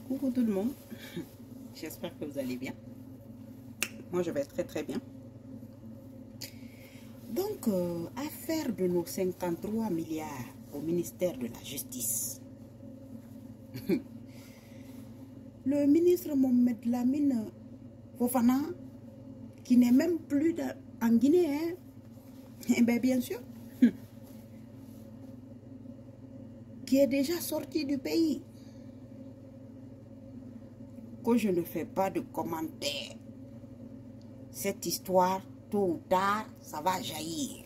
Coucou tout le monde, j'espère que vous allez bien. Moi je vais très très bien. Donc, affaire de nos 53 milliards au ministère de la Justice. Le ministre Mohamed Lamine Fofana, qui n'est même plus en Guinée, hein? Eh bien, bien sûr, qui est déjà sorti du pays. Que je ne fais pas de commentaires. Cette histoire, tôt ou tard, ça va jaillir.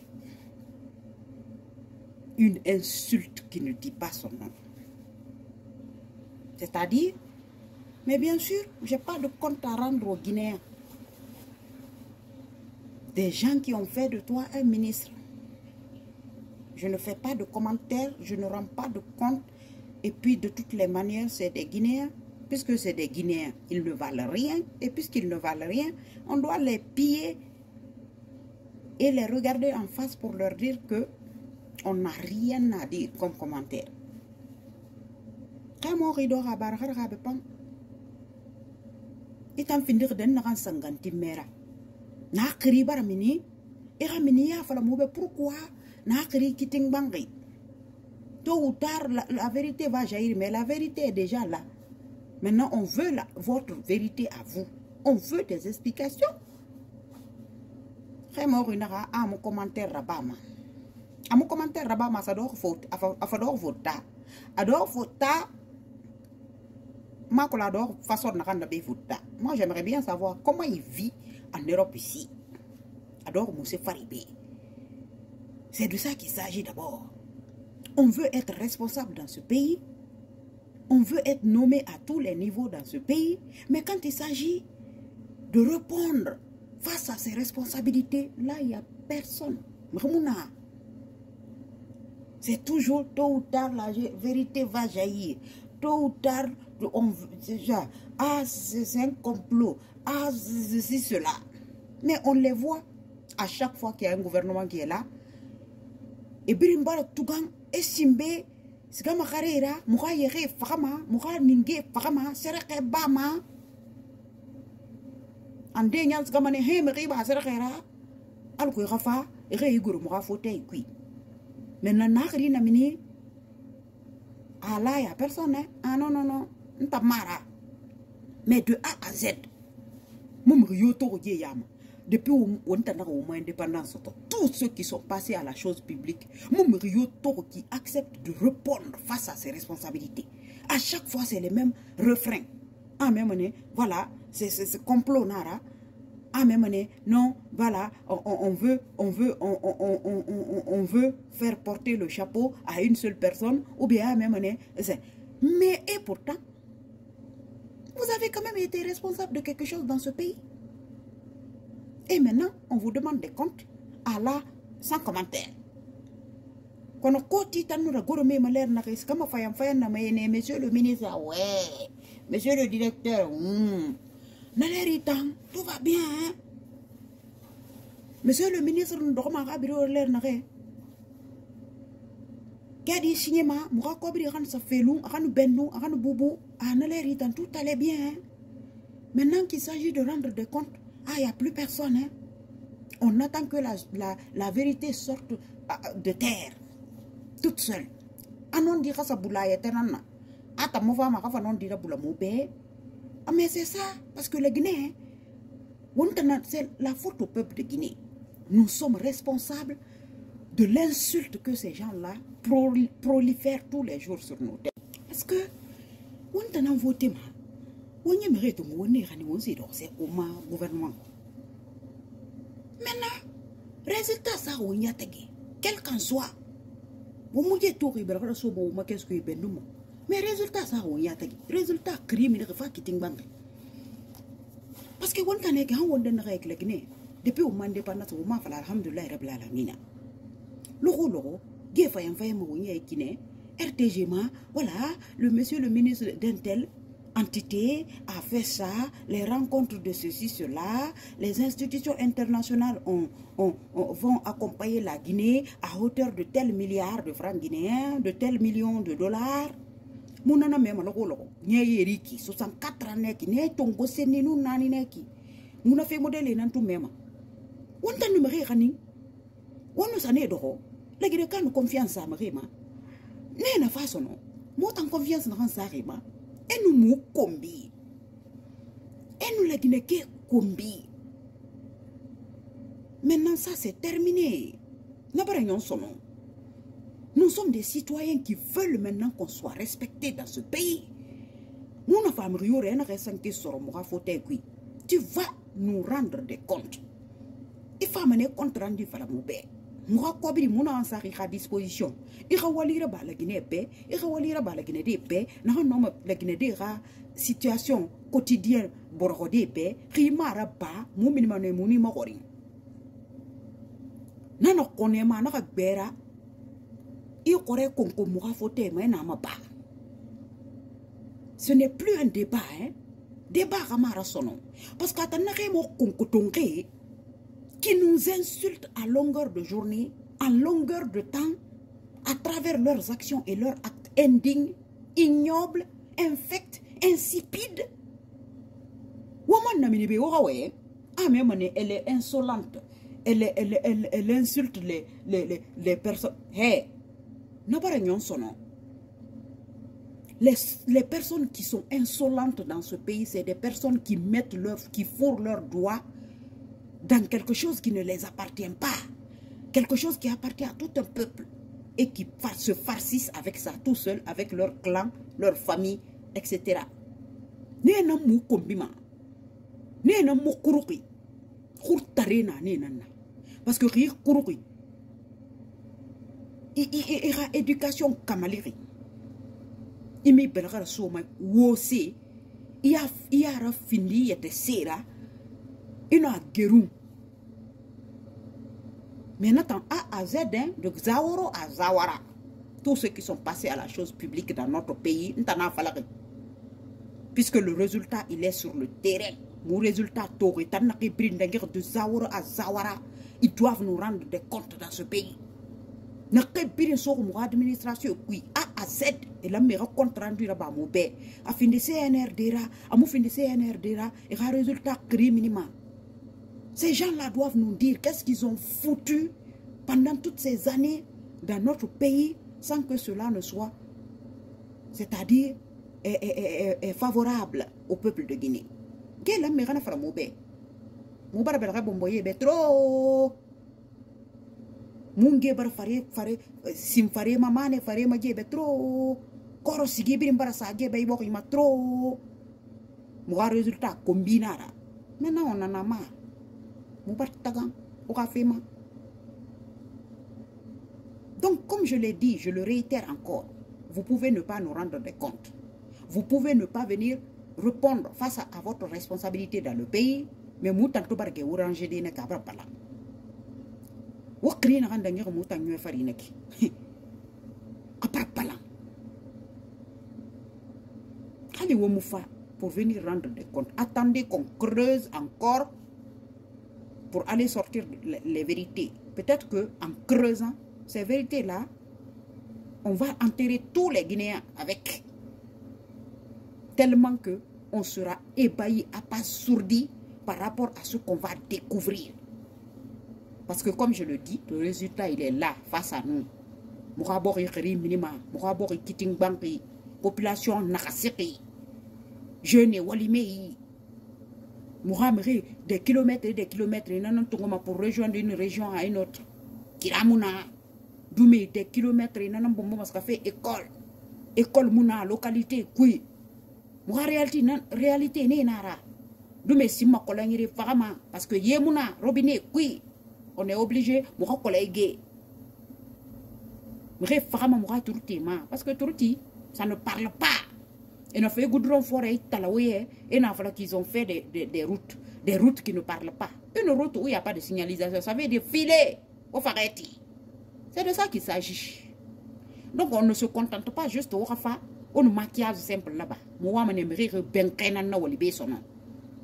Une insulte qui ne dit pas son nom. C'est-à-dire, mais bien sûr, je n'ai pas de compte à rendre aux Guinéens. Des gens qui ont fait de toi un ministre. Je ne fais pas de commentaires, je ne rends pas de compte. Et puis, de toutes les manières, c'est des Guinéens. Puisque c'est des Guinéens, ils ne valent rien. Et puisqu'ils ne valent rien, on doit les piller et les regarder en face pour leur dire que on n'a rien à dire comme commentaire. Quand mon rideau a barré, il en finir de n'en sanganti mera. Na kri baramini, et ramini ya fala moube pourquoi na kri kiting bangi. Tôt ou tard, la vérité va jaillir, mais la vérité est déjà là. Maintenant, on veut votre vérité à vous. On veut des explications. À mon commentaire rabama. À mon commentaire rabama, ça doit voter. Adore voter. Adore voter. Moi, j'aimerais bien savoir comment il vit en Europe ici. Adore Moussé Faribé. C'est de ça qu'il s'agit d'abord. On veut être responsable dans ce pays. On veut être nommé à tous les niveaux dans ce pays. Mais quand il s'agit de répondre face à ses responsabilités, là, il n'y a personne. C'est toujours tôt ou tard, la vérité va jaillir. Tôt ou tard, c'est un complot. Ah, c'est cela. Mais on les voit à chaque fois qu'il y a un gouvernement qui est là. Et Birimbara Tougan et Simbe, c'est comme Carrera, Moura Yere Fama, Moura Ninge Fama, Sereke Bama. En déniant ce gamane Hemeriba Serera, Alko Rafa, Reigur Moura Fauteuil qui. Maintenant, Nagri Namini, ah là, il n'y a personne. Hein? Ah non, non, non, Ntamara. Mais de A à Z, Mumrio Yama. Depuis où on a au indépendance, tous ceux qui sont passés à la chose publique, Mumrio Toro qui acceptent de répondre face à ses responsabilités. À chaque fois, c'est les mêmes refrains. Ah, même année, voilà, c'est ce complot nara. Ah, même année, non, voilà, on veut faire porter le chapeau à une seule personne, ou bien à même année. Mais et pourtant, vous avez quand même été responsable de quelque chose dans ce pays. Et maintenant, on vous demande des comptes à la sans commentaire. Quand on côté monsieur le ministre, ouais, monsieur le directeur, tout va bien. Hein? Monsieur le ministre, nous dormons à bureau l'air naré. Kadi cinéma, moura kobri ran sa felou, ran bennou, ran boubou, ah naléritan, tout allait bien. Hein? Maintenant qu'il s'agit de rendre des comptes, ah, il n'y a plus personne. Hein? On attend que la vérité sorte de terre, toute seule. Anon dira sa boula yetenana. Ata mova makafa non dira boula moube. Ah, mais c'est ça, parce que les Guinéens, c'est la faute au peuple de Guinée. Nous sommes responsables de l'insulte que ces gens-là prolifèrent tous les jours sur nos têtes. Parce que, on a voté mal. On y mérite de mourir, c'est au gouvernement. Maintenant, résultat ça, on y a tagé. Quel qu'en soit, vous mouillez tout, qu'est-ce que vous avez. Mais résultat ça, on y a tagé. Résultat criminel, qui t'ing bang. Parce que on a gagné, on a gagné. Depuis au indépendance, on a fait alhamdoulilah, rabbil alamina. Loro, Gefayan Fayam, on y a kiné. RTG, voilà, le monsieur le ministre d'Intel. Entité a fait ça, les rencontres de ceci, cela, les institutions internationales vont accompagner la Guinée à hauteur de tel milliard de francs guinéens, de tel million de dollars. Mounana même le rôle. Nye Yeriki, 64 ans neki, nye tongo seni nou nani neki. Mouna fait modèle nan tout même. On t'a numéré rani. On nous en est d'oro. La guide quand nous confiance à Marima. N'est na façon non. Moi t'en confiance dans Sarima. Et nous mou combi. Et nous la guine ke combi. Maintenant ça c'est terminé. N'a pas rien son nom. Nous sommes des citoyens qui veulent maintenant qu'on soit respectés dans ce pays. Mon femme tu vas nous rendre des comptes. Il faut amener compte rendu par la moubé. Moi, Kobri, mon ansari à disposition. Il va walira ba la Guinée paix, il va walira ba la Guinée de paix, non, non, la Guinée de situation quotidienne, borode paix, rimara ba, mon minimum et mon immorim. Nano konema na bera. Ce n'est plus un débat, hein? Débat ramara sonon. Parce qu'à qui nous insultent à longueur de journée, à longueur de temps, à travers leurs actions et leurs actes indignes, ignobles, infects, insipides. Elle est insolente. Elle insulte les personnes. Hey! Les personnes qui sont insolentes dans ce pays, c'est des personnes qui mettent qui fourrent leurs doigts dans quelque chose qui ne les appartient pas. Quelque chose qui appartient à tout un peuple et qui se farcissent avec ça tout seul, avec leur clan, leur famille, etc. Parce que rire kuruki. Il y a éducation kamaliri. Il me belgara soma wose. Il y a fini yete sera. Il y a gerou. Maintenant A à Z de Zaworo à Zawara. Tous ceux qui sont passés à la chose publique dans notre pays, puisque le résultat il est sur le terrain. Mon résultat de Zaworo à Zawara, ils doivent nous rendre des comptes dans ce pays. Na kebiri so mo administration kui A à Z et la meilleure compte rendu là-bas mo bé a fin de CNRD ra a mo fin de CNRD ra et un résultat criminel. Ces gens-là doivent nous dire qu'est-ce qu'ils ont foutu pendant toutes ces années dans notre pays sans que cela ne soit, c'est-à-dire favorable au peuple de Guinée. Quelle est la meilleure fera mo bé mo bara bela bomboye be trop. Munge bar fare sim fare mamane fare ma jebe trop koro sigi birim bara sa jebe ibo ma trop mo résultat combinara maintenant on en a marre mo bar tagan o ka fema. Donc comme je l'ai dit, je le réitère encore, vous pouvez ne pas nous rendre des comptes, vous pouvez ne pas venir répondre face à votre responsabilité dans le pays, mais moutan to barke orange de ne kabra pala. Wakri na kanda nyo muta nyo farine ki. Apapala. Allez wo moufa pour venir rendre des comptes. Attendez qu'on creuse encore pour aller sortir les vérités. Peut-être que en creusant ces vérités là, on va enterrer tous les Guinéens avec. Tellement que on sera ébahi, abasourdi par rapport à ce qu'on va découvrir. Parce que comme je le dis, le résultat il est là, face à nous. Mourabori minima, Mourabori kiting banki, population nakasiri, jeunes et walimei. Mourameri des kilomètres et des kilomètres, pour rejoindre une région à une autre. Kiramuna, Doumé des kilomètres, et parce qu'il fait école. École mouna, localité, kui. Moura réalité n'est nara. Doumé sima kolangiri farama, parce que yemuna, robinet, kui. On est obligé, moura collègue. Moura farama moura tourtima, parce que tourti, ça ne parle pas. Et on a fait goudron forêt, talaouye, et on a fallu qu'ils ont fait des routes qui ne parlent pas. Une route où il n'y a pas de signalisation, ça veut dire filer au fareti. C'est de ça qu'il s'agit. Donc on ne se contente pas juste au rafa, on maquillage simple là-bas.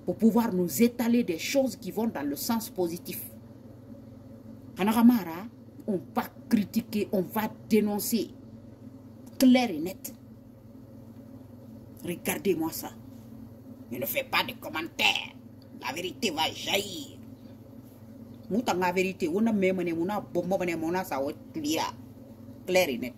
Pour pouvoir nous étaler des choses qui vont dans le sens positif. Anaramara, on va critiquer, on va dénoncer, clair et net. Regardez-moi ça. Je ne fais pas de commentaires. La vérité va jaillir. Mouta la vérité, on a même on a bon moment on a ça clair et net.